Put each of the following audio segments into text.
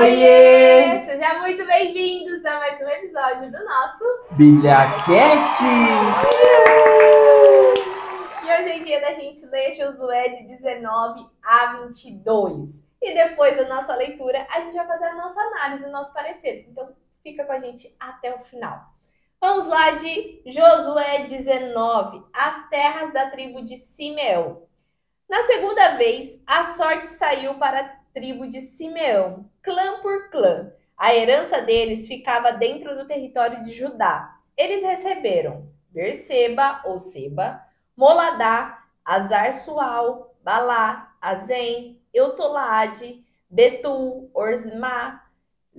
Oiê! Seja muito bem-vindos a mais um episódio do nosso BíbliaCast! E hoje é dia da gente ler Josué de 19 a 22. E depois da nossa leitura, a gente vai fazer a nossa análise, o nosso parecer. Então, fica com a gente até o final. Vamos lá de Josué 19, as terras da tribo de Simeão. Na segunda vez, a sorte saiu para a tribo de Simeão, clã por clã. A herança deles ficava dentro do território de Judá. Eles receberam Berseba ou Seba, Moladá, Azar-Sual, Balá, Azem, Eutolade, Betul, Orzma,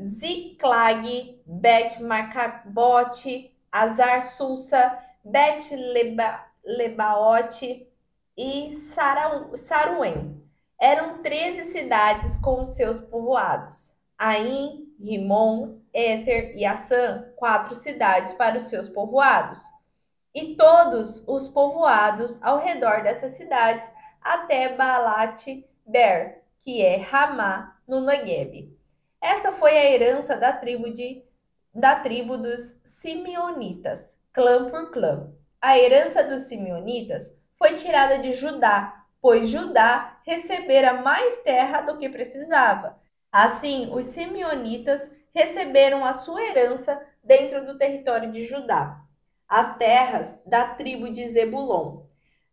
Ziclag, Bet-Marcabote, Azar-Susa, Bet-Lebaote e Saruém. Eram 13 cidades com os seus povoados. Aim, Rimon, Éter e Assã, 4 cidades para os seus povoados. E todos os povoados ao redor dessas cidades até Baalat-Ber, que é Ramá, no Negueb. Essa foi a herança da tribo dos Simeonitas, clã por clã. A herança dos Simeonitas foi tirada de Judá, pois Judá recebera mais terra do que precisava. Assim, os Simeonitas receberam a sua herança dentro do território de Judá, as terras da tribo de Zebulon.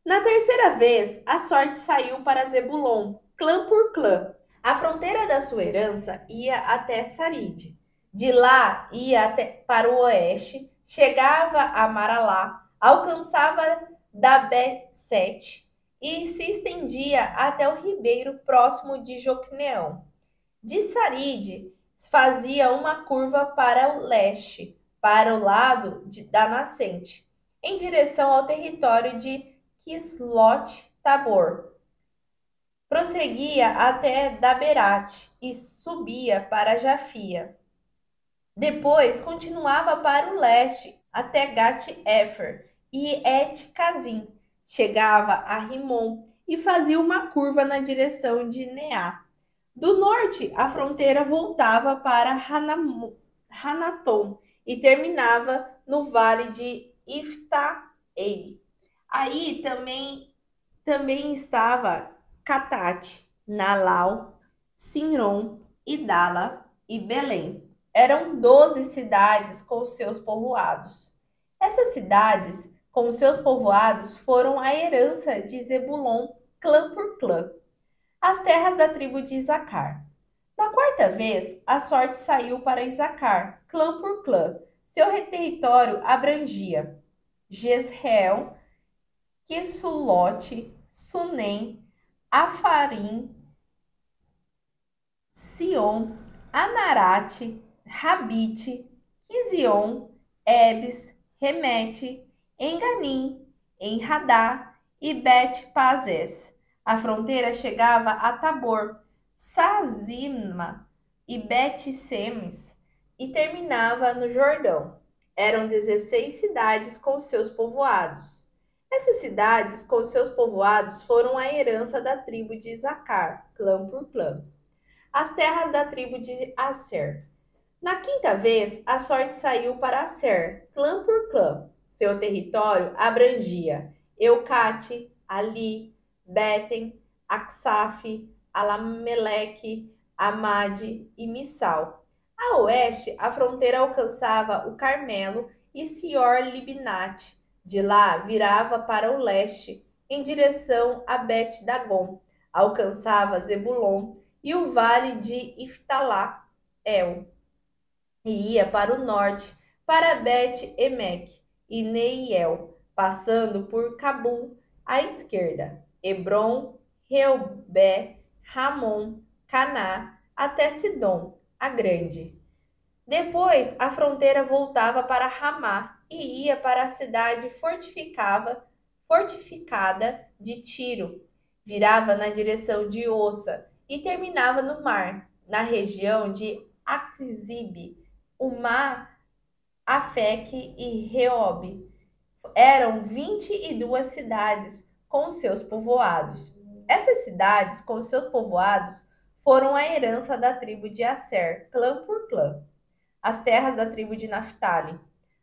Na terceira vez, a sorte saiu para Zebulon, clã por clã. A fronteira da sua herança ia até Saride. De lá ia até para o oeste, chegava a Maralá, alcançava Dabé-sete e se estendia até o ribeiro próximo de Joqueneão. De Saride fazia uma curva para o leste, para o lado da nascente, em direção ao território de Quislot-Tabor. Prosseguia até Daberat e subia para Jafia. Depois continuava para o leste até Gat-Efer e Et-Cazim. Chegava a Rimon e fazia uma curva na direção de Neá. Do norte, a fronteira voltava para Hanatom e terminava no vale de Ifta-Ei. Aí também estava Catate, Nalau, Sinron, Idala e Belém. Eram 12 cidades com seus povoados. Essas cidades com os seus povoados foram a herança de Zebulon, clã por clã. As terras da tribo de Isacar. Na quarta vez, a sorte saiu para Isacar, clã por clã. Seu território abrangia Jezreel, Quesulote, Sunem, Afarim, Sion, Anarate, Rabite, Quizion, Ebes, Remete, Enganim, Enradá e Bet-Pazes. A fronteira chegava a Tabor, Sazima e Bet-Semes e terminava no Jordão. Eram 16 cidades com seus povoados. Essas cidades com seus povoados foram a herança da tribo de Isacar, clã por clã. As terras da tribo de Asser. Na quinta vez, a sorte saiu para Asser, clã por clã. Seu território abrangia Eucate, Ali, Beten, Aksaf, Alameleque, Amade e Missal. A oeste, a fronteira alcançava o Carmelo e Sior-Libnate. De lá, virava para o leste, em direção a Bet-Dagon. Alcançava Zebulon e o vale de Iftalá-El. E ia para o norte, para Bet-Emek e Neiel, passando por Cabul à esquerda, Hebron, Reubé, Ramon, Caná, até Sidom, a grande. Depois, a fronteira voltava para Ramá e ia para a cidade fortificada de Tiro. Virava na direção de Ossa e terminava no mar, na região de Aczib, Umá, Afeque e Reob. Eram 22 cidades com seus povoados. Essas cidades com seus povoados foram a herança da tribo de Asser, clã por clã. As terras da tribo de Naftali.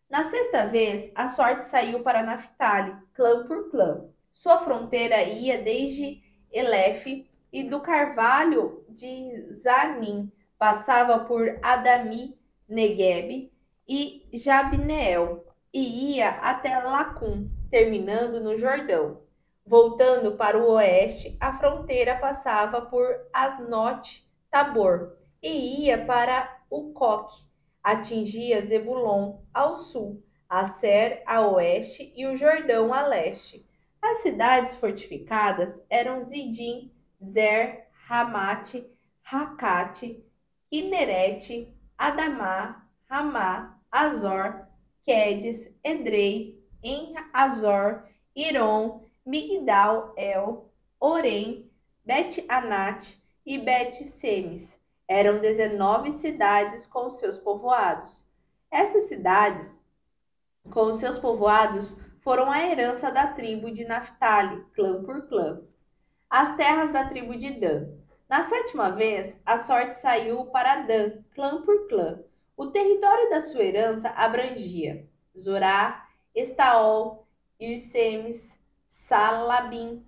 Na sexta vez, a sorte saiu para Naftali, clã por clã. Sua fronteira ia desde Elefe e do carvalho de Zanim, passava por Adami, Neguebe e Jabneel, e ia até Lacum, terminando no Jordão. Voltando para o oeste, a fronteira passava por Asnote Tabor e ia para Ucoque, atingia Zebulon ao sul, Aser a oeste e o Jordão a leste. As cidades fortificadas eram Zidim, Zer, Ramate, Racate, Kinerete, Adamá, Ramá, Azor, Quedes, Edrei, En-Azor, Iron, Migdal El, Orem, Bet-Anat e Bet-Semes. Eram 19 cidades com seus povoados. Essas cidades, com seus povoados, foram a herança da tribo de Naftali, clã por clã. As terras da tribo de Dan. Na sétima vez, a sorte saiu para Dan, clã por clã. O território da sua herança abrangia Zorá, Estaol, Irsemes, Salabim,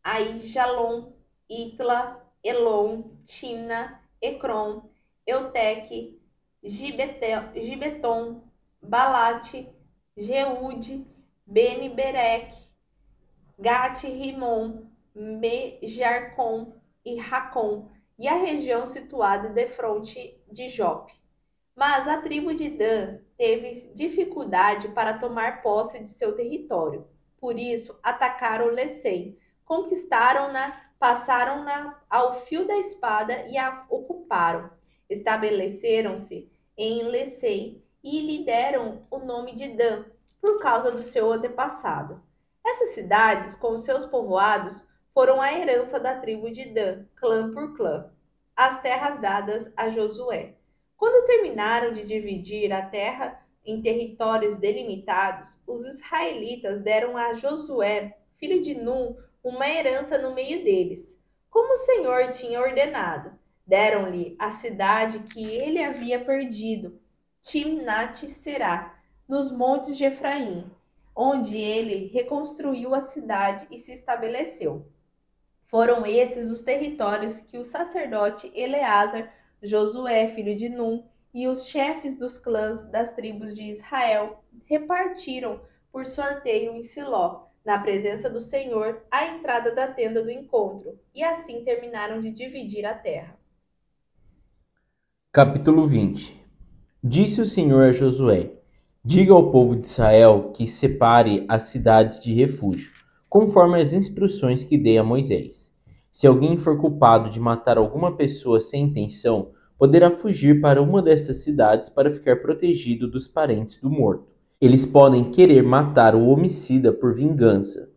Aijalon, Itla, Elon, Timna, Ecrom, Euteque, Gibeton, Balate, Jeude, Beni-Bereque, Gate-Rimon, Mejarcom e Racom, e a região situada defronte de Jope. Mas a tribo de Dan teve dificuldade para tomar posse de seu território. Por isso, atacaram Lecém, conquistaram-na, passaram-na ao fio da espada e a ocuparam. Estabeleceram-se em Lecém e lhe deram o nome de Dan, por causa do seu antepassado. Essas cidades, com seus povoados, foram a herança da tribo de Dan, clã por clã, as terras dadas a Josué. Quando terminaram de dividir a terra em territórios delimitados, os israelitas deram a Josué, filho de Num, uma herança no meio deles, como o Senhor tinha ordenado. Deram-lhe a cidade que ele havia perdido, Timnat-Será, nos montes de Efraim, onde ele reconstruiu a cidade e se estabeleceu. Foram esses os territórios que o sacerdote Eleazar, Josué, filho de Num, e os chefes dos clãs das tribos de Israel repartiram por sorteio em Siló, na presença do Senhor, à entrada da tenda do encontro, e assim terminaram de dividir a terra. Capítulo 20. Disse o Senhor a Josué: diga ao povo de Israel que separe as cidades de refúgio, conforme as instruções que dei a Moisés. Se alguém for culpado de matar alguma pessoa sem intenção, poderá fugir para uma destas cidades para ficar protegido dos parentes do morto. Eles podem querer matar o homicida por vingança.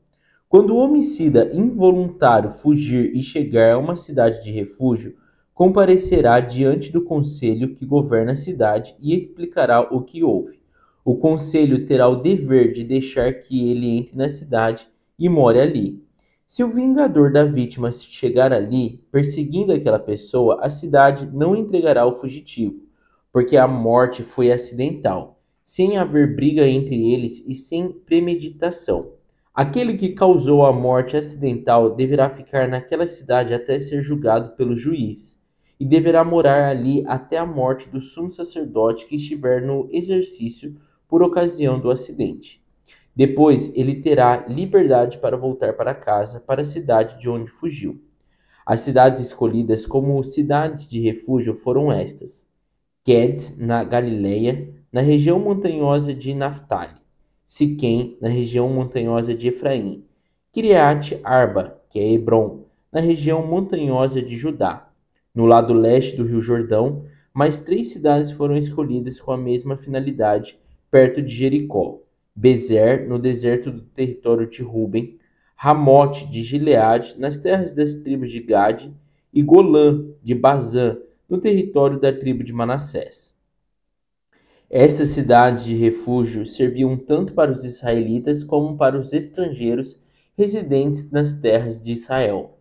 Quando o homicida involuntário fugir e chegar a uma cidade de refúgio, comparecerá diante do conselho que governa a cidade e explicará o que houve. O conselho terá o dever de deixar que ele entre na cidade e more ali. Se o vingador da vítima chegar ali, perseguindo aquela pessoa, a cidade não entregará o fugitivo, porque a morte foi acidental, sem haver briga entre eles e sem premeditação. Aquele que causou a morte acidental deverá ficar naquela cidade até ser julgado pelos juízes, e deverá morar ali até a morte do sumo sacerdote que estiver no exercício por ocasião do acidente. Depois ele terá liberdade para voltar para casa, para a cidade de onde fugiu. As cidades escolhidas como cidades de refúgio foram estas: Quedes, na Galileia, na região montanhosa de Naftali; Siquém, na região montanhosa de Efraim; Kiriat Arba, que é Hebrom, na região montanhosa de Judá. No lado leste do rio Jordão, mais 3 cidades foram escolhidas com a mesma finalidade, perto de Jericó: Bezer, no deserto do território de Ruben; Ramote de Gileade, nas terras das tribos de Gade; e Golã de Bazã, no território da tribo de Manassés. Estas cidades de refúgio serviam tanto para os israelitas como para os estrangeiros residentes nas terras de Israel.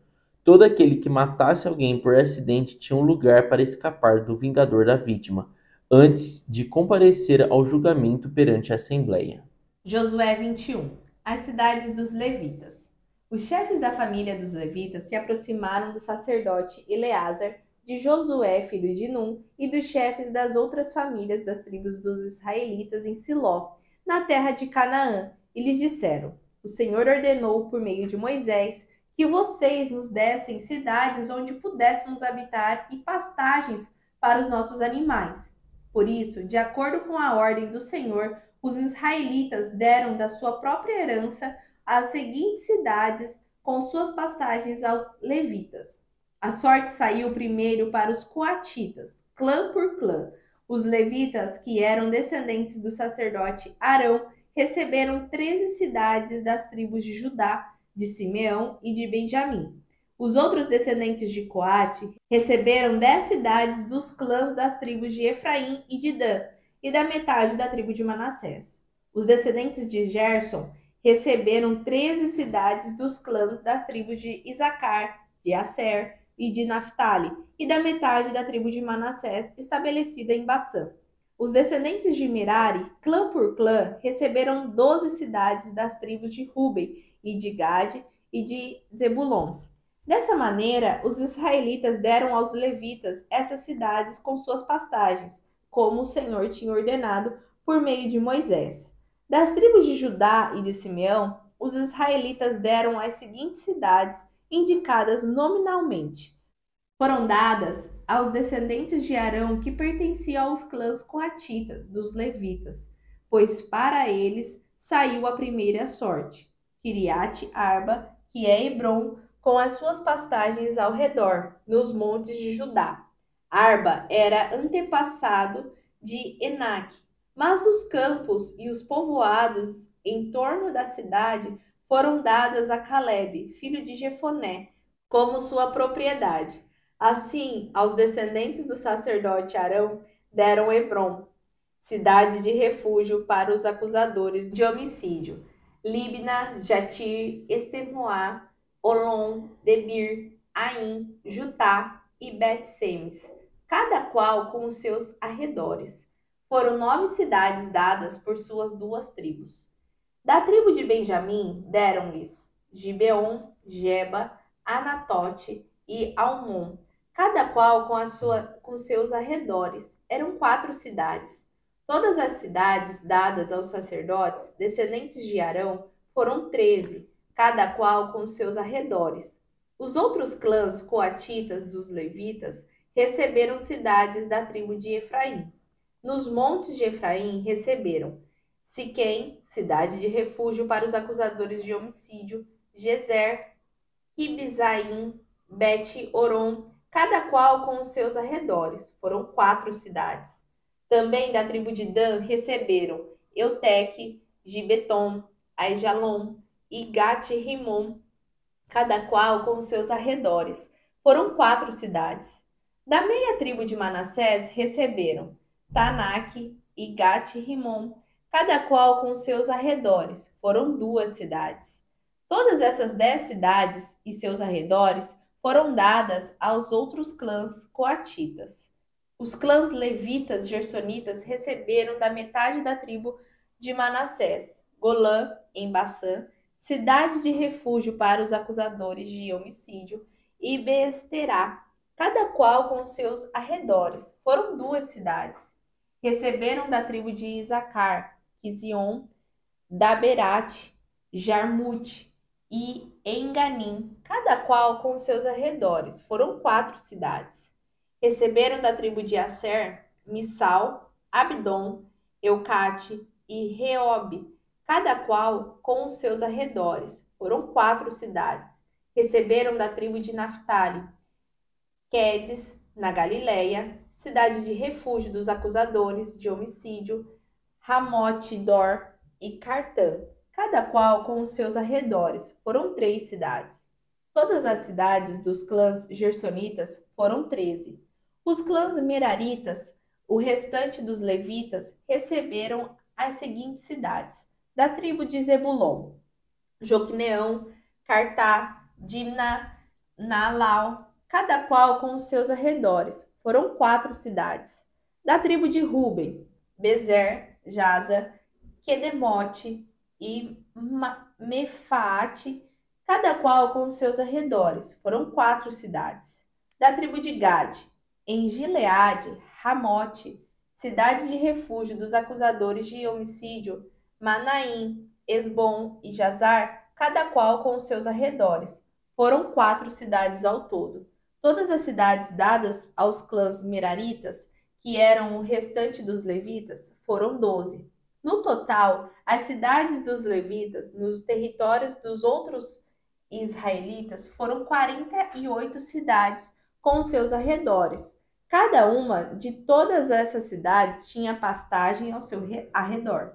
Todo aquele que matasse alguém por acidente tinha um lugar para escapar do vingador da vítima, antes de comparecer ao julgamento perante a Assembleia. Josué 21. As cidades dos levitas. Os chefes da família dos levitas se aproximaram do sacerdote Eleazar, de Josué, filho de Num, e dos chefes das outras famílias das tribos dos israelitas em Siló, na terra de Canaã, e lhes disseram: O Senhor ordenou por meio de Moisés que vocês nos dessem cidades onde pudéssemos habitar e pastagens para os nossos animais. Por isso, de acordo com a ordem do Senhor, os israelitas deram da sua própria herança as seguintes cidades com suas pastagens aos levitas. A sorte saiu primeiro para os coatitas, clã por clã. Os levitas, que eram descendentes do sacerdote Arão, receberam 13 cidades das tribos de Judá, de Simeão e de Benjamim. Os outros descendentes de Coate receberam 10 cidades dos clãs das tribos de Efraim e de Dan, e da metade da tribo de Manassés. Os descendentes de Gerson receberam 13 cidades dos clãs das tribos de Isacar, de Asser e de Naphtali, e da metade da tribo de Manassés estabelecida em Bassã. Os descendentes de Merari, clã por clã, receberam 12 cidades das tribos de Ruben e de Gade e de Zebulon. Dessa maneira, os israelitas deram aos levitas essas cidades com suas pastagens, como o Senhor tinha ordenado por meio de Moisés. Das tribos de Judá e de Simeão, os israelitas deram as seguintes cidades indicadas nominalmente. Foram dadas aos descendentes de Arão que pertenciam aos clãs coatitas, dos levitas, pois para eles saiu a primeira sorte. Kiriate Arba, que é Hebron, com as suas pastagens ao redor, nos montes de Judá. Arba era antepassado de Enaque, mas os campos e os povoados em torno da cidade foram dadas a Calebe, filho de Jefoné, como sua propriedade. Assim, aos descendentes do sacerdote Arão deram Hebrom, cidade de refúgio para os acusadores de homicídio, Libna, Jatir, Estemoá, Olom, Debir, Aim, Jutá e Bet-Semes, cada qual com os seus arredores. Foram 9 cidades dadas por suas 2 tribos. Da tribo de Benjamim deram-lhes Gibeon, Geba, Anatote e Almon, cada qual com seus arredores. Eram 4 cidades. Todas as cidades dadas aos sacerdotes, descendentes de Arão, foram 13, cada qual com seus arredores. Os outros clãs coatitas dos levitas receberam cidades da tribo de Efraim. Nos montes de Efraim receberam Siquém, cidade de refúgio para os acusadores de homicídio, Gezer, Kibzaim, Bet-Oron, cada qual com os seus arredores. Foram 4 cidades. Também da tribo de Dan receberam Euteque, Gibeton, Aijalon e Gat-Rimon, cada qual com os seus arredores. Foram 4 cidades. Da meia tribo de Manassés receberam Tanak e Gat-Rimon, cada qual com seus arredores. Foram 2 cidades. Todas essas 10 cidades e seus arredores foram dadas aos outros clãs coatitas. Os clãs levitas gersonitas receberam da metade da tribo de Manassés, Golã, em Bassã, cidade de refúgio para os acusadores de homicídio, e Beesterá, cada qual com seus arredores. Foram 2 cidades. Receberam da tribo de Isacar, Quizion, Daberate, Jarmute e Enganim, cada qual com seus arredores. Foram 4 cidades. Receberam da tribo de Asser, Missal, Abdon, Eucate e Reob, cada qual com os seus arredores. Foram 4 cidades. Receberam da tribo de Naphtali, Quedes, na Galileia, cidade de refúgio dos acusadores de homicídio, Ramote-Dor e Cartã, cada qual com os seus arredores. Foram 3 cidades. Todas as cidades dos clãs gersonitas foram 13. Os clãs meraritas, o restante dos levitas, receberam as seguintes cidades. Da tribo de Zebulon, Joqueneão, Cartá, Dimna, Naalau, cada qual com os seus arredores. Foram 4 cidades. Da tribo de Ruben, Bezer, Jaza, Quedemote e Mefaate, cada qual com os seus arredores. Foram 4 cidades. Da tribo de Gade, em Gileade, Ramote, cidade de refúgio dos acusadores de homicídio, Manaim, Esbom e Jazar, cada qual com os seus arredores. Foram 4 cidades ao todo. Todas as cidades dadas aos clãs meraritas, que eram o restante dos levitas, foram 12. No total, as cidades dos levitas, nos territórios dos outros israelitas, foram 48 cidades com seus arredores. Cada uma de todas essas cidades tinha pastagem ao seu arredor.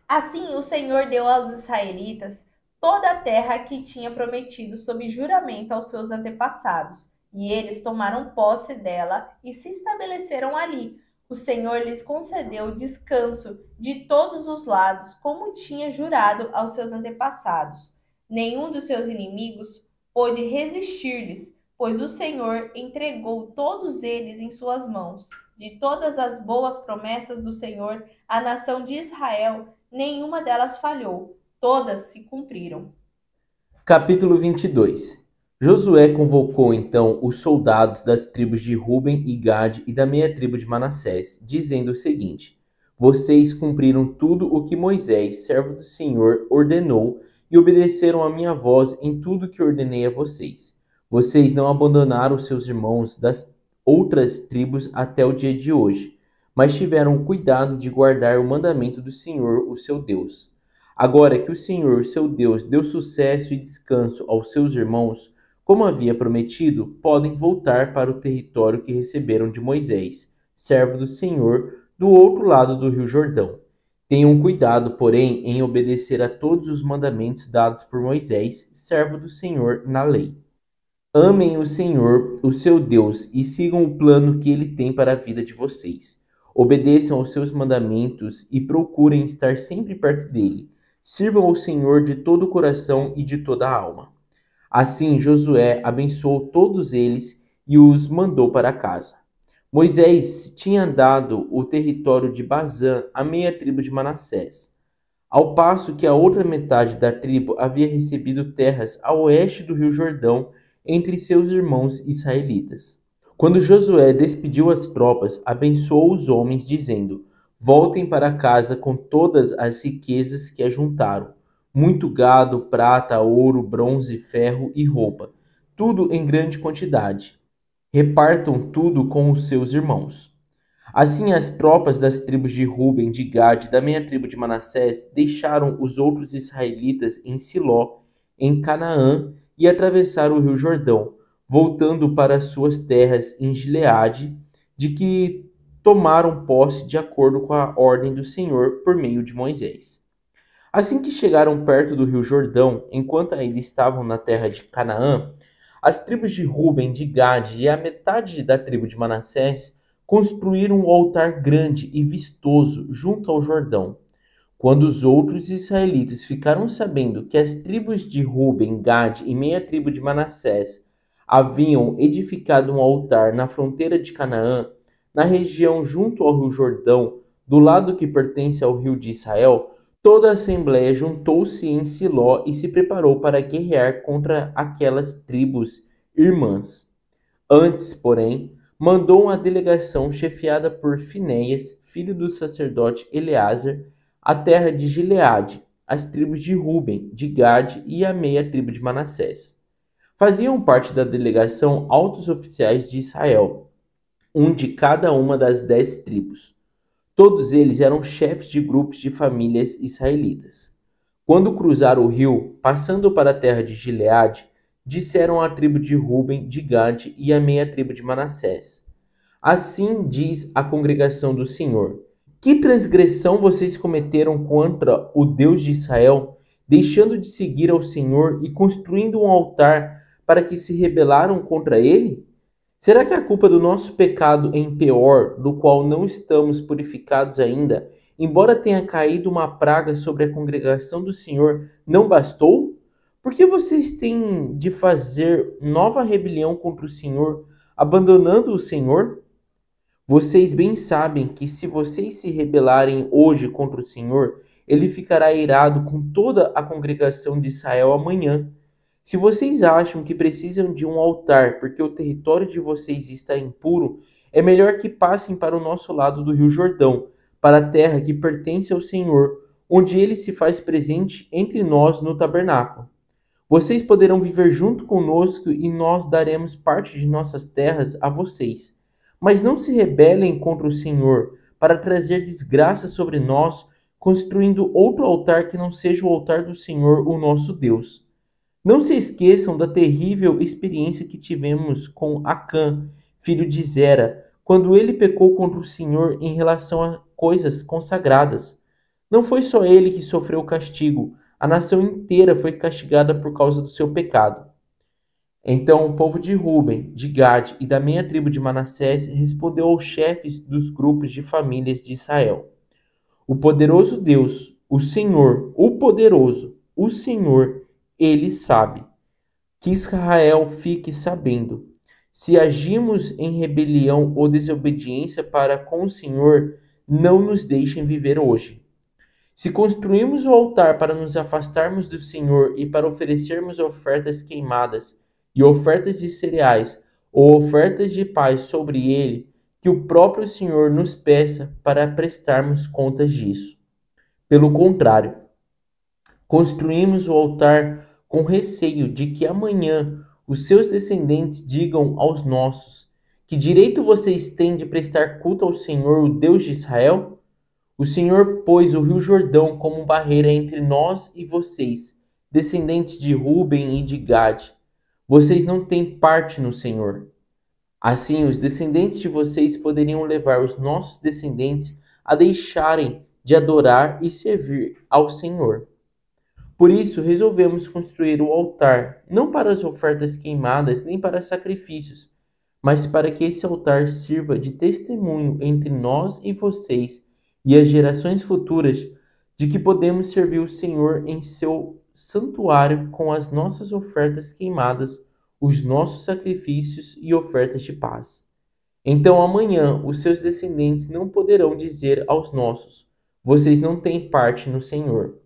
Assim, o Senhor deu aos israelitas toda a terra que tinha prometido sob juramento aos seus antepassados, e eles tomaram posse dela e se estabeleceram ali. O Senhor lhes concedeu descanso de todos os lados, como tinha jurado aos seus antepassados. Nenhum dos seus inimigos pôde resistir-lhes, pois o Senhor entregou todos eles em suas mãos. De todas as boas promessas do Senhor à nação de Israel, nenhuma delas falhou, todas se cumpriram. Capítulo 22. Josué convocou então os soldados das tribos de Ruben e Gade e da meia tribo de Manassés, dizendo o seguinte: Vocês cumpriram tudo o que Moisés, servo do Senhor, ordenou e obedeceram a minha voz em tudo que ordenei a vocês. Vocês não abandonaram seus irmãos das outras tribos até o dia de hoje, mas tiveram cuidado de guardar o mandamento do Senhor, o seu Deus. Agora que o Senhor, seu Deus, deu sucesso e descanso aos seus irmãos, como havia prometido, podem voltar para o território que receberam de Moisés, servo do Senhor, do outro lado do Rio Jordão. Tenham cuidado, porém, em obedecer a todos os mandamentos dados por Moisés, servo do Senhor, na lei. Amem o Senhor, o seu Deus, e sigam o plano que ele tem para a vida de vocês. Obedeçam aos seus mandamentos e procurem estar sempre perto dele. Sirvam ao Senhor de todo o coração e de toda a alma. Assim, Josué abençoou todos eles e os mandou para casa. Moisés tinha dado o território de Bazã à meia tribo de Manassés, ao passo que a outra metade da tribo havia recebido terras a oeste do Rio Jordão entre seus irmãos israelitas. Quando Josué despediu as tropas, abençoou os homens, dizendo: Voltem para casa com todas as riquezas que ajuntaram, muito gado, prata, ouro, bronze, ferro e roupa, tudo em grande quantidade. Repartam tudo com os seus irmãos. Assim, as tropas das tribos de Ruben, de Gade e da meia tribo de Manassés deixaram os outros israelitas em Siló, em Canaã, e atravessaram o rio Jordão, voltando para suas terras em Gileade, de que tomaram posse de acordo com a ordem do Senhor por meio de Moisés. Assim que chegaram perto do rio Jordão, enquanto ainda estavam na terra de Canaã, as tribos de Ruben, de Gade e a metade da tribo de Manassés construíram um altar grande e vistoso junto ao Jordão. Quando os outros israelitas ficaram sabendo que as tribos de Ruben, Gade e meia tribo de Manassés haviam edificado um altar na fronteira de Canaã, na região junto ao rio Jordão, do lado que pertence ao rio de Israel, toda a assembleia juntou-se em Siló e se preparou para guerrear contra aquelas tribos irmãs. Antes, porém, mandou uma delegação chefiada por Finéias, filho do sacerdote Eleazar, à terra de Gileade, as tribos de Ruben, de Gade e a meia tribo de Manassés. Faziam parte da delegação altos oficiais de Israel, um de cada uma das 10 tribos. Todos eles eram chefes de grupos de famílias israelitas. Quando cruzaram o rio, passando para a terra de Gileade, disseram à tribo de Ruben, de Gade e à meia tribo de Manassés: Assim diz a congregação do Senhor: Que transgressão vocês cometeram contra o Deus de Israel, deixando de seguir ao Senhor e construindo um altar para que se rebelaram contra ele? Será que a culpa do nosso pecado em Peor, do qual não estamos purificados ainda, embora tenha caído uma praga sobre a congregação do Senhor, não bastou? Por que vocês têm de fazer nova rebelião contra o Senhor, abandonando o Senhor? Vocês bem sabem que se vocês se rebelarem hoje contra o Senhor, ele ficará irado com toda a congregação de Israel amanhã. Se vocês acham que precisam de um altar porque o território de vocês está impuro, é melhor que passem para o nosso lado do Rio Jordão, para a terra que pertence ao Senhor, onde ele se faz presente entre nós no tabernáculo. Vocês poderão viver junto conosco e nós daremos parte de nossas terras a vocês. Mas não se rebelem contra o Senhor para trazer desgraça sobre nós, construindo outro altar que não seja o altar do Senhor, o nosso Deus. Não se esqueçam da terrível experiência que tivemos com Acã, filho de Zera, quando ele pecou contra o Senhor em relação a coisas consagradas. Não foi só ele que sofreu o castigo, a nação inteira foi castigada por causa do seu pecado. Então o povo de Ruben, de Gade e da meia tribo de Manassés respondeu aos chefes dos grupos de famílias de Israel: O poderoso Deus, o Senhor, o poderoso, o Senhor, ele sabe. Que Israel fique sabendo. Se agimos em rebelião ou desobediência para com o Senhor, não nos deixem viver hoje. Se construímos o altar para nos afastarmos do Senhor e para oferecermos ofertas queimadas e ofertas de cereais ou ofertas de paz sobre ele, que o próprio Senhor nos peça para prestarmos contas disso. Pelo contrário, construímos o altar com receio de que amanhã os seus descendentes digam aos nossos: Que direito vocês têm de prestar culto ao Senhor, o Deus de Israel? O Senhor pôs o rio Jordão como barreira entre nós e vocês, descendentes de Ruben e de Gade. Vocês não têm parte no Senhor. Assim, os descendentes de vocês poderiam levar os nossos descendentes a deixarem de adorar e servir ao Senhor. Por isso, resolvemos construir o altar, não para as ofertas queimadas nem para sacrifícios, mas para que esse altar sirva de testemunho entre nós e vocês e as gerações futuras de que podemos servir o Senhor em seu santuário com as nossas ofertas queimadas, os nossos sacrifícios e ofertas de paz. Então amanhã os seus descendentes não poderão dizer aos nossos: Vocês não têm parte no Senhor.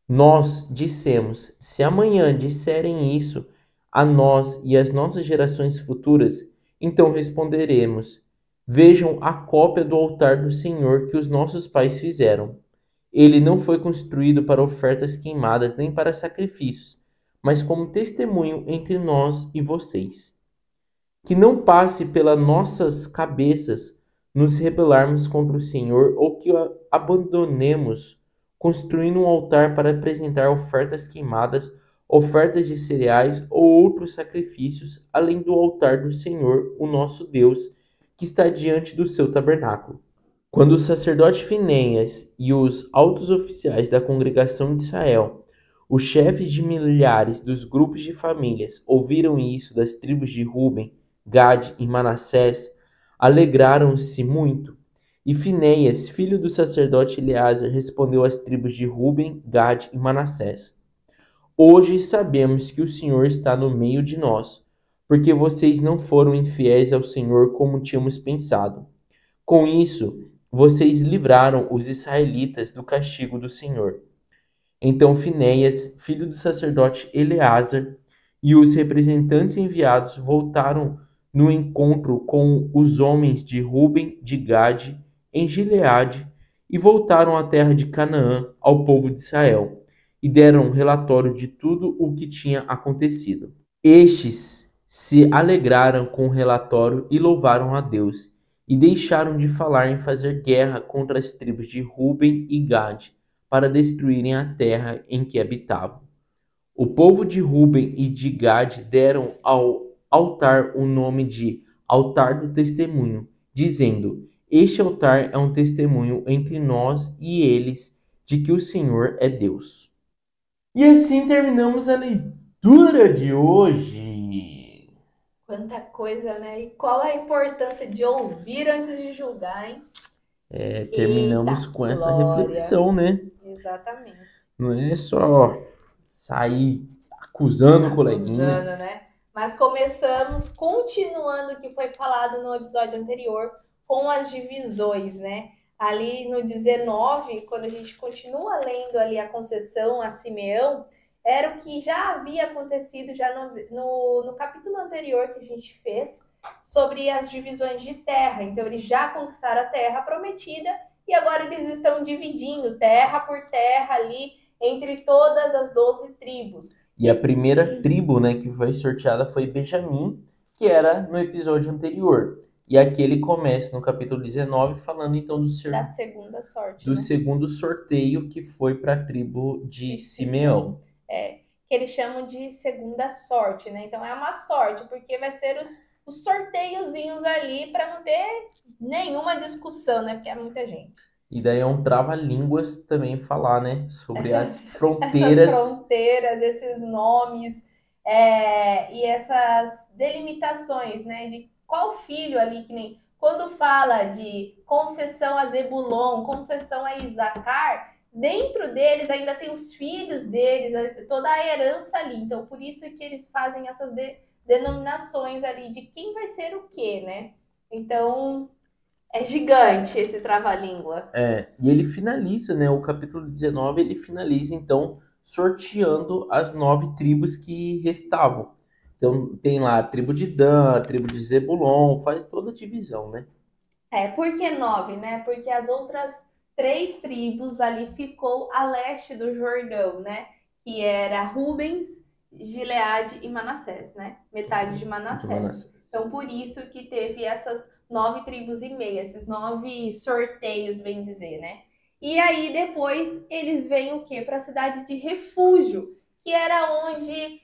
Nós dissemos: se amanhã disserem isso a nós e às nossas gerações futuras, então responderemos: Vejam a cópia do altar do Senhor que os nossos pais fizeram. Ele não foi construído para ofertas queimadas nem para sacrifícios, mas como testemunho entre nós e vocês. Que não passe pelas nossas cabeças nos rebelarmos contra o Senhor ou que o abandonemos construindo um altar para apresentar ofertas queimadas, ofertas de cereais ou outros sacrifícios, além do altar do Senhor, o nosso Deus, que está diante do seu tabernáculo. Quando o sacerdote Finéias e os altos oficiais da congregação de Israel, os chefes de milhares dos grupos de famílias, ouviram isso das tribos de Ruben, Gade e Manassés, alegraram-se muito. E Finéias, filho do sacerdote Eleazar, respondeu às tribos de Ruben, Gade e Manassés: Hoje sabemos que o Senhor está no meio de nós, porque vocês não foram infiéis ao Senhor como tínhamos pensado. Com isso, vocês livraram os israelitas do castigo do Senhor. Então Finéias, filho do sacerdote Eleazar, e os representantes enviados voltaram no encontro com os homens de Ruben, de Gade, em Gileade, e voltaram à terra de Canaã, ao povo de Israel, e deram um relatório de tudo o que tinha acontecido. Estes se alegraram com o relatório e louvaram a Deus, e deixaram de falar em fazer guerra contra as tribos de Ruben e Gade, para destruírem a terra em que habitavam. O povo de Ruben e de Gade deram ao altar o nome de Altar do Testemunho, dizendo: Este altar é um testemunho entre nós e eles de que o Senhor é Deus. E assim terminamos a leitura de hoje. Quanta coisa, né? E qual a importância de ouvir antes de julgar, hein? Terminamos Eita, com essa glória. reflexão, né? Exatamente. Não é só sair acusando o coleguinha. Acusando, né? Mas começamos continuando o que foi falado no episódio anterior com as divisões, né? Ali no 19, quando a gente continua lendo ali a concessão a Simeão, era o que já havia acontecido já no capítulo anterior que a gente fez sobre as divisões de terra. Então eles já conquistaram a terra prometida e agora eles estão dividindo terra por terra ali entre todas as 12 tribos. E a primeira tribo, né, que foi sorteada foi Benjamim, que era no episódio anterior. E aqui ele começa no capítulo 19 falando então Da segunda sorte, do né? segundo sorteio que foi para a tribo de Simeão. Que eles chamam de segunda sorte, né? Então é uma sorte, porque vai ser os sorteiozinhos ali para não ter nenhuma discussão, né? Porque é muita gente. E daí é um trava-línguas também falar, né, sobre as Essas fronteiras. fronteiras, esses nomes e essas delimitações, né? De qual filho ali, que nem quando fala de concessão a Zebulon, concessão a Isacar, dentro deles ainda tem os filhos deles, toda a herança ali. Então, por isso que eles fazem essas denominações ali de quem vai ser o quê, né? Então, é gigante esse trava-língua. E ele finaliza, né, o capítulo 19, ele finaliza, então, sorteando as 9 tribos que restavam. Então, tem lá a tribo de Dan, a tribo de Zebulon, faz toda a divisão, né? Por que 9, né? Porque as outras 3 tribos ali ficou a leste do Jordão, né? Que era Rubens, Gileade e Manassés, né? Metade de Manassés. Então, por isso que teve essas 9 tribos e meia, esses 9 sorteios, bem dizer, né? E aí, depois, eles vêm o quê? Para a cidade de Refúgio, que era onde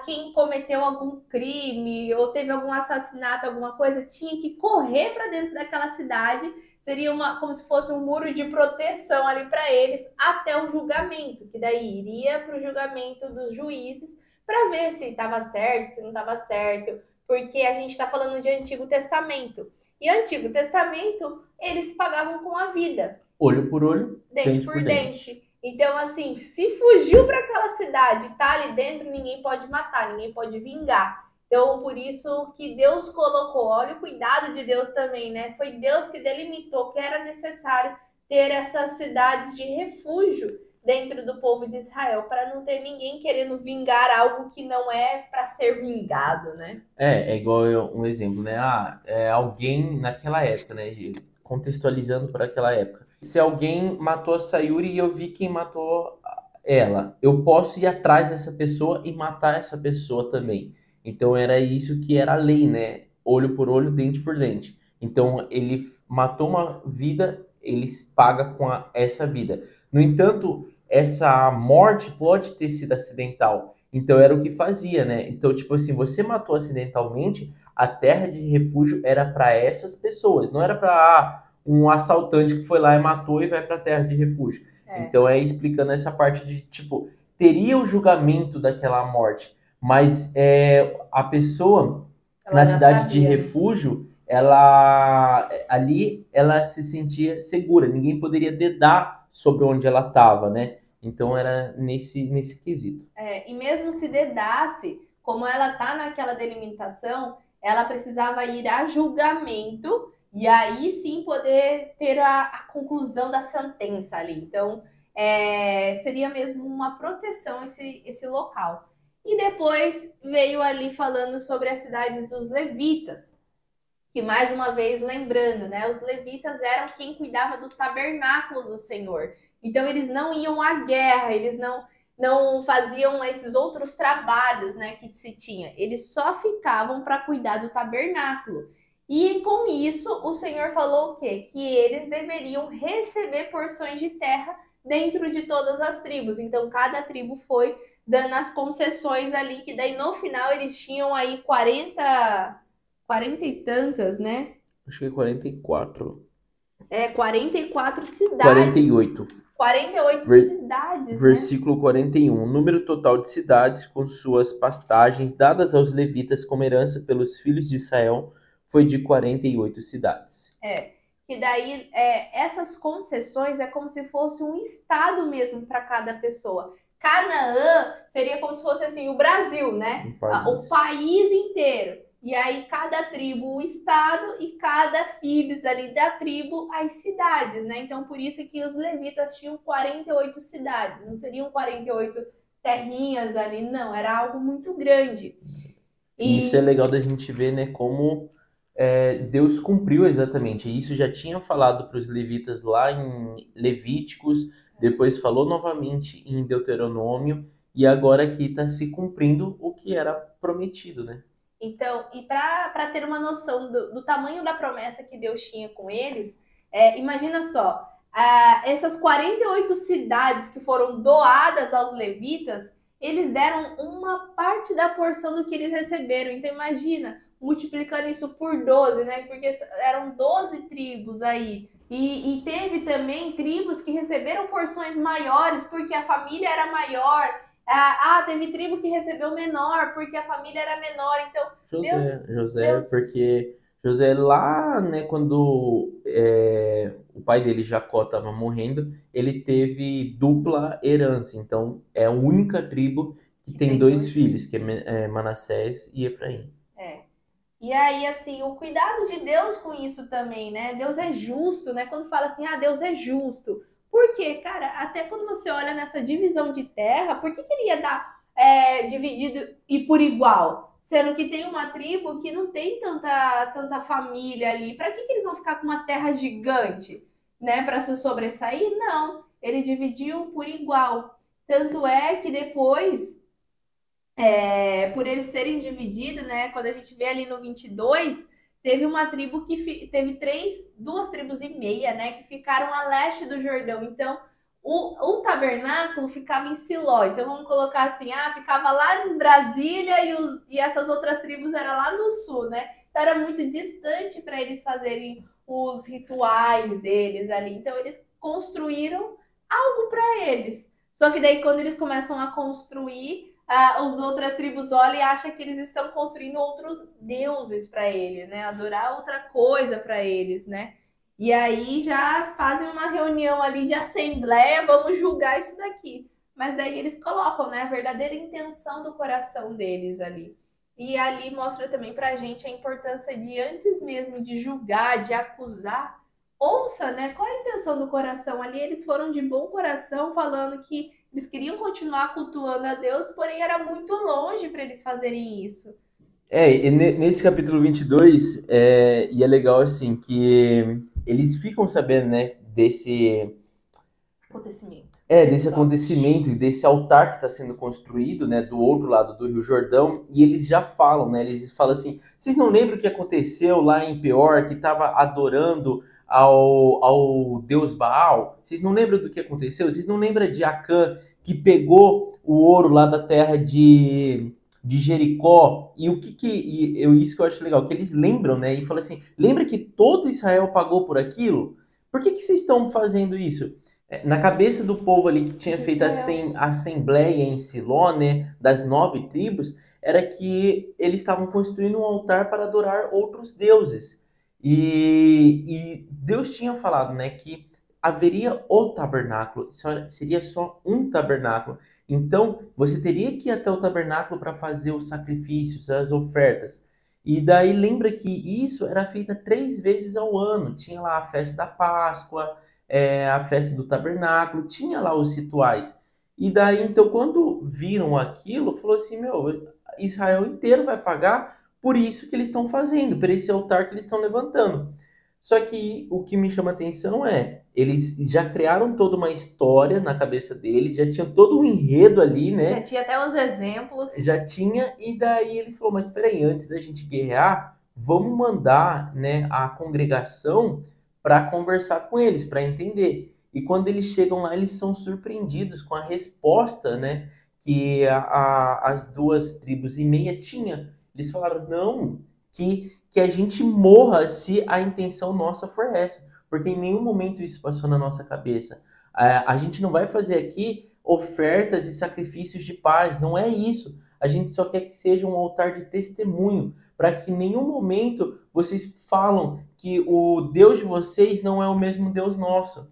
quem cometeu algum crime ou teve algum assassinato, alguma coisa, tinha que correr para dentro daquela cidade. Seria como se fosse um muro de proteção ali para eles até o julgamento, que daí iria para o julgamento dos juízes para ver se estava certo, se não estava certo, porque a gente está falando de Antigo Testamento. E Antigo Testamento, eles pagavam com a vida. Olho por olho, dente por dente. Então, assim, se fugiu para aquela cidade, tá ali dentro, ninguém pode matar, ninguém pode vingar. Então, por isso que Deus colocou, olha o cuidado de Deus também, né? Foi Deus que delimitou que era necessário ter essas cidades de refúgio dentro do povo de Israel, para não ter ninguém querendo vingar algo que não é para ser vingado, né? É igual um exemplo, né? Alguém naquela época, né? Contextualizando para aquela época. Se alguém matou a Sayuri e eu vi quem matou ela, eu posso ir atrás dessa pessoa e matar essa pessoa também. Então era isso que era a lei, né? Olho por olho, dente por dente. Então ele matou uma vida, ele paga com essa vida. No entanto, essa morte pode ter sido acidental. Então era o que fazia, né? Então, tipo assim, você matou acidentalmente, a terra de refúgio era para essas pessoas, não era para um assaltante que foi lá e matou e vai para a terra de refúgio. Então é explicando essa parte de, tipo, teria o julgamento daquela morte, mas a pessoa na cidade de refúgio, ela se sentia segura, ninguém poderia dedar sobre onde ela estava, né? Então era nesse quesito. E mesmo se dedasse, como ela tá naquela delimitação, ela precisava ir a julgamento e aí sim poder ter a conclusão da sentença ali. Então, seria mesmo uma proteção esse local. E depois veio ali falando sobre as cidades dos levitas, que mais uma vez lembrando, né, os levitas eram quem cuidava do tabernáculo do Senhor. Então eles não iam à guerra, eles não faziam esses outros trabalhos, né, que se tinha. Eles só ficavam para cuidar do tabernáculo. E com isso, o Senhor falou o quê? Que eles deveriam receber porções de terra dentro de todas as tribos. Então, cada tribo foi dando as concessões ali, que daí no final eles tinham aí 40 e tantas, né? Acho que é 44. 44 cidades. 48. 48 cidades, Versículo 41. O número total de cidades com suas pastagens dadas aos levitas como herança pelos filhos de Israel foi de 48 cidades. Que daí essas concessões é como se fosse um estado mesmo para cada pessoa. Canaã seria como se fosse assim o Brasil, né? Um O país. país inteiro. E aí cada tribo o estado e cada filhos ali da tribo as cidades, né? Então por isso que os levitas tinham 48 cidades, não seriam 48 terrinhas ali, não, era algo muito grande. E isso é E legal da gente ver, né, como Deus cumpriu exatamente. Isso já tinha falado para os levitas lá em Levíticos, depois falou novamente em Deuteronômio, e agora aqui está se cumprindo o que era prometido, né? então, e para ter uma noção do tamanho da promessa que Deus tinha com eles, imagina só, essas 48 cidades que foram doadas aos levitas, eles deram uma parte da porção do que eles receberam. Então, imagina, multiplicando isso por 12, né? Porque eram 12 tribos aí. E teve também tribos que receberam porções maiores porque a família era maior. Teve tribo que recebeu menor porque a família era menor. Então, Deus, José, Deus, porque José lá, né, quando o pai dele, Jacó, estava morrendo, ele teve dupla herança. Então, é a única tribo que que tem tem dois dois. filhos, que é Manassés e Efraim. É. E aí, assim, o cuidado de Deus com isso também, né? Deus é justo, né? Quando fala assim, Deus é justo. Por quê? Cara, até quando você olha nessa divisão de terra, por que queria dar dividido e por igual? Sendo que tem uma tribo que não tem tanta família ali. Para que eles vão ficar com uma terra gigante, né? Para se sobressair? Não. Ele dividiu por igual. Tanto é que depois por eles serem divididos, né? Quando a gente vê ali no 22, teve uma tribo que teve duas tribos e meia, né? Que ficaram a leste do Jordão. Então, o tabernáculo ficava em Siló. Então, vamos colocar assim: ficava lá em Brasília e essas outras tribos eram lá no sul, né? Então, era muito distante para eles fazerem os rituais deles ali. Então, eles construíram algo para eles. Só que daí, quando eles começam a construir, as outras tribos olham e acham que eles estão construindo outros deuses para eles, né? Adorar outra coisa para eles, né? E aí já fazem uma reunião ali de assembleia, vamos julgar isso daqui. Mas daí eles colocam, né, a verdadeira intenção do coração deles ali. E ali mostra também pra gente a importância de, antes mesmo de julgar, de acusar, ouça, né, qual a intenção do coração ali. Eles foram de bom coração, falando que eles queriam continuar cultuando a Deus, porém era muito longe para eles fazerem isso. Nesse capítulo 22, e é legal assim, que eles ficam sabendo, né, Acontecimento, esse desse episódio. acontecimento e desse altar que está sendo construído, né, do outro lado do Rio Jordão, e eles já falam, né, eles falam assim, vocês não lembram o que aconteceu lá em Peor, que estava adorando ao deus Baal? Vocês não lembram do que aconteceu? Vocês não lembram de Acã, que pegou o ouro lá da terra de Jericó? E isso que eu acho legal, que eles lembram, né, e falam assim, lembra que todo Israel pagou por aquilo? Por que vocês estão fazendo isso? Na cabeça do povo ali que tinha De feito a Israel. assembleia em Siló, né, das 9 tribos, era que eles estavam construindo um altar para adorar outros deuses. E Deus tinha falado, né, que haveria o tabernáculo, seria só um tabernáculo. Então, você teria que ir até o tabernáculo para fazer os sacrifícios, as ofertas. E daí lembra que isso era feito 3 vezes ao ano. Tinha lá a festa da Páscoa, a festa do tabernáculo, tinha lá os rituais. E daí, então, quando viram aquilo, falou assim, meu, Israel inteiro vai pagar por isso que eles estão fazendo, por esse altar que eles estão levantando. Só que o que me chama a atenção eles já criaram toda uma história na cabeça deles, já tinham todo um enredo ali, Já né? tinha até uns exemplos. Já tinha, e daí ele falou, mas espera aí, antes da gente guerrear, vamos mandar, né, a congregação para conversar com eles, para entender. E quando eles chegam lá, eles são surpreendidos com a resposta, né, que as 2 tribos e meia tinha. Eles falaram, não, que a gente morra se a intenção nossa for essa, porque em nenhum momento isso passou na nossa cabeça. A gente não vai fazer aqui ofertas e sacrifícios de paz, não é isso. A gente só quer que seja um altar de testemunho, para que em nenhum momento vocês falam que o Deus de vocês não é o mesmo Deus nosso.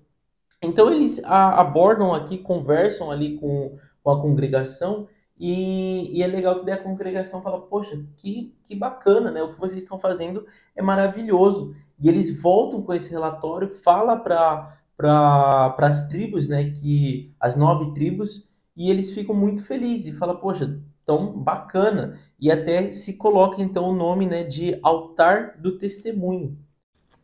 Então eles abordam aqui, conversam ali com a congregação, e é legal que daí a congregação fala, poxa, que bacana, né? O que vocês estão fazendo é maravilhoso. E eles voltam com esse relatório, fala para as tribos, né, que as 9 tribos, e eles ficam muito felizes e fala, poxa, tão bacana. E até se coloca então o nome, né, de altar do testemunho.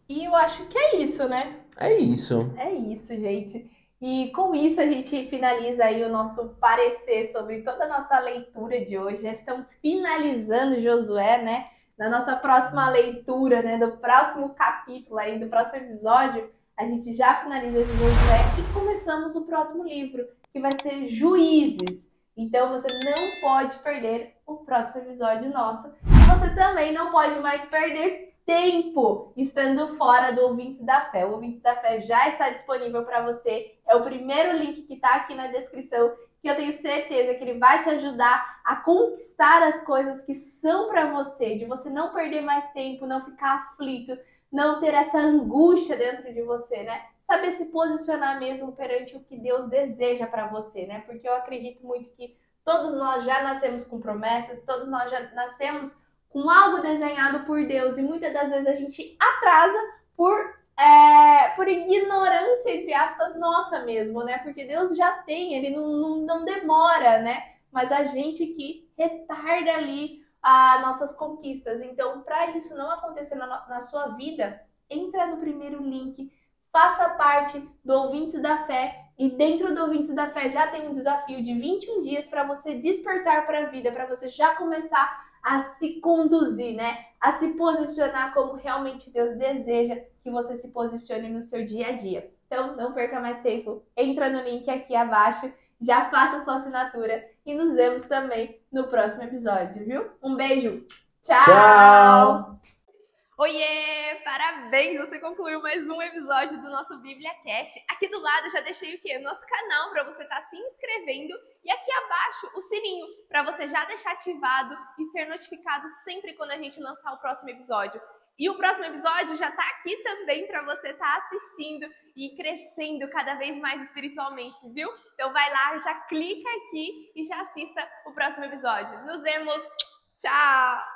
E eu acho que é isso, né? É isso. É isso, gente. E com isso a gente finaliza aí o nosso parecer sobre toda a nossa leitura de hoje. Já estamos finalizando Josué, né? Na nossa próxima leitura, né? Do próximo capítulo aí, do próximo episódio, a gente já finaliza Josué e começamos o próximo livro, que vai ser Juízes. Então você não pode perder o próximo episódio nosso. E você também não pode mais perder tempo estando fora do Ouvintes da Fé. O Ouvintes da Fé já está disponível para você. É o primeiro link que está aqui na descrição, que eu tenho certeza que ele vai te ajudar a conquistar as coisas que são para você, de você não perder mais tempo, não ficar aflito, não ter essa angústia dentro de você, né? Saber se posicionar mesmo perante o que Deus deseja para você, né? Porque eu acredito muito que todos nós já nascemos com promessas, todos nós já nascemos com algo desenhado por Deus, e muitas das vezes a gente atrasa por ignorância, entre aspas, nossa mesmo, né? Porque Deus já tem, ele não demora, né? Mas a gente que retarda ali as nossas conquistas. Então, para isso não acontecer na sua vida, entra no primeiro link, faça parte do Ouvintes da Fé. E dentro do Ouvintes da Fé já tem um desafio de 21 dias para você despertar para a vida, para você já começar a se conduzir, né? A se posicionar como realmente Deus deseja que você se posicione no seu dia a dia. Então, não perca mais tempo. Entra no link aqui abaixo, já faça sua assinatura e nos vemos também no próximo episódio, viu? Um beijo. Tchau! Tchau! Oiê! Parabéns! Você concluiu mais um episódio do nosso Bíblia Cast. Aqui do lado eu já deixei o quê? Nosso canal para você estar se inscrevendo, e aqui abaixo o sininho para você já deixar ativado e ser notificado sempre quando a gente lançar o próximo episódio. E o próximo episódio já está aqui também para você estar assistindo e crescendo cada vez mais espiritualmente, viu? Então vai lá, já clica aqui e já assista o próximo episódio. Nos vemos! Tchau!